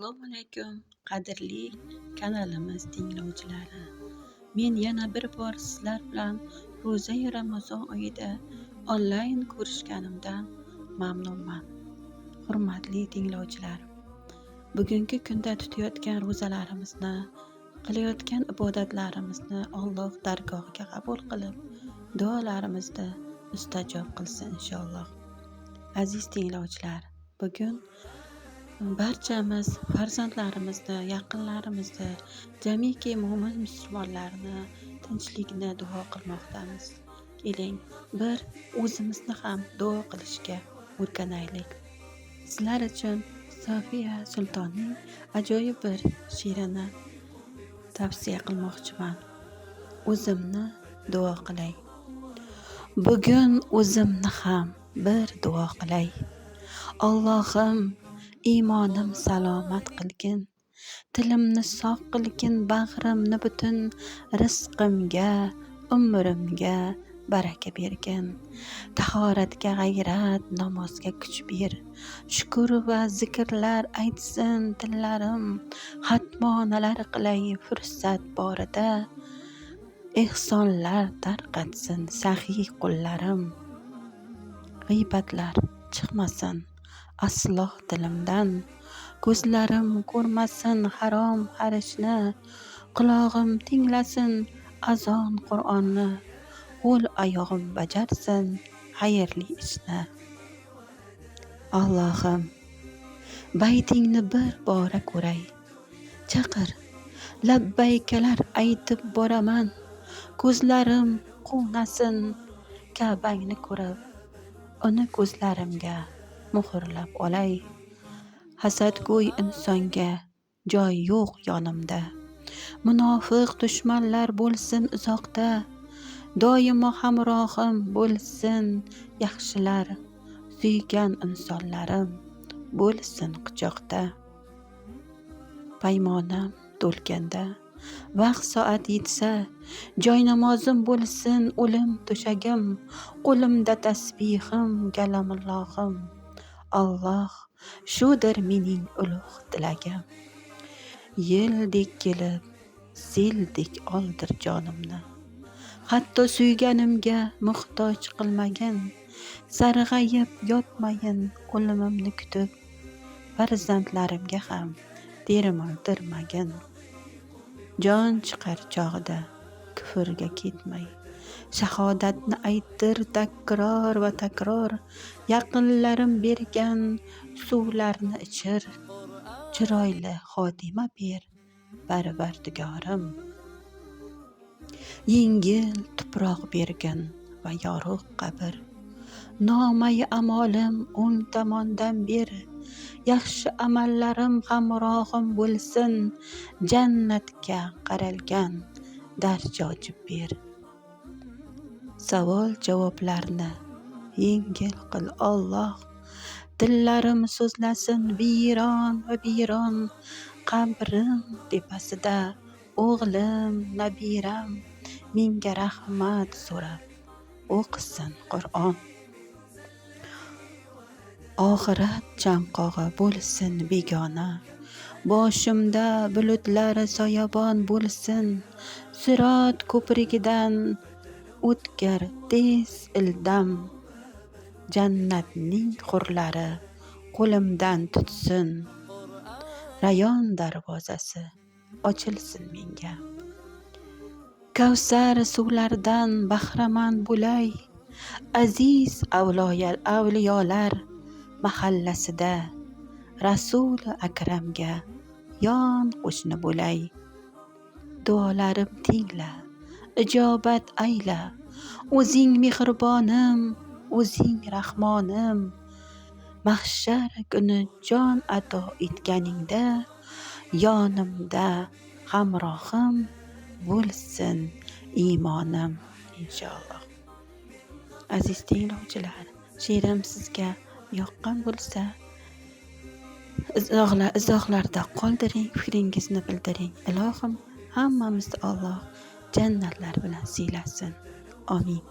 Assalomu alaykum, qadrli kanalimiz tinglovchilari. Men yana bir bor sizlar bilan ro'za-yu Ramazon oyida onlayn ko'rishganimdan mamnunman. Hurmatli tinglovchilar, bugungi kunda tutayotgan ro'zalarimizni, qilayotgan ibodatlarimizni Alloh dargohiga qabul qilib, duolarimizni mustajob qilsin inshaalloh. Aziz tinglovchilar, bugun barchamiz farzandlarimizni, yaqinlarimizni, jamiki mo'min musulmonlarni tinchlikni duo qilmoqdamiz. Keling, bir o'zimizni ham duo qilishga o'rganaylik. Sizlar uchun Sofiya Sultonning ajoyib bir she'rini tavsiya qilmoqchiman. O'zimni duo qilay. Bugun o'zimni ham bir duo qilay. Allohim iymonim salomat qilgin, tilimni sog' qilgin, bag'rimni butun, rizqimga, umrimga baraka bergin. Tahoratga g'ayrat, namozga kuch ber, shukr va zikrlar aytsin tillarim, xatmonalar qilay fursat borida, ehsonlar tarqatsin saxiy qo'llarim. G'iybatlar chiqmasin aslo dilimdan, ko'zlarim ko'rmasin harom harishni, qulog'im tinglasin azon Qur'onni, qo'l oyog'im bajarsin xayrli ishni. Allohim, baytingni bir bora ko'ray, chaqir, labbaykalar aytib boraman, ko'zlarim quvnasin Ka'bangni ko'rib, uni ko'zlarimga muhrlab olay. Hasadgo'y insonga joy yo'q yonimda, munofiq dushmanlar bo'lsin uzoqda, doimo hamrohim bo'lsin yaxshilar, suygan insonlarim bo'lsin quchoqda. Paymonam to'lganda, vaqt soat yetsa, joy namozim bo'lsin o'lim to'shagim, qo'limda tasbihim kalamullohim. Alloh shudir mening ulug' tilagim. Yeldek kelib, seldek oldir jonimni, hatto suyganimga muhtoj qilmagin. Sarg'ayib yotmayin o'limimni kutib, farzandlarimga ham termildirmagin. Jon chiqar chog'ida kufrga ketmay, shahodatni ayttir takror va takror, yaqinlarim bergan suvlarni ichir, chiroyli xotima ber Parvardigorim. Yengil tuproq bergin va yorug' qabr, nomai amolim o'ng tomondan ber, yaxshi amallarim hamrohim bo'lsin, jannatga qaralgan darcha ochib ber. Savol javoblarni yengil qil Alloh, tillarim so'zlasin viron va viron, qabrim tepasida o'g'lim nabiram, menga rahmat so'rab o'qisin Qur'on. Oxirat chanqog'i bo'lsin begona, boshimda bulutlar soyabon bo'lsin, Sirot ko'prigidan o'tkir tez ildam, jannatning hurlari qo'limdan tutsin, rayon darvozasi ochilsin menga. Kavsar suvlardan bahramand bo'lay, aziz avliyolar mahallasida, Rasul akramga yon qo'shni bo'lay. Duolarim tingla, ijobat ayla, o'zing mehribonim, o'zing rahmonim. Mahshar kuni jon ato etganingda, yonimda hamrohim bo'lsin iymonim inshaalloh. Aziz tinglovchilar, she'rim sizga yoqqan bo'lsa, izohlarda qoldiring, fikringizni bildiring. Ilohim hammamizni Alloh jannatlar bilan siylasin. Amin.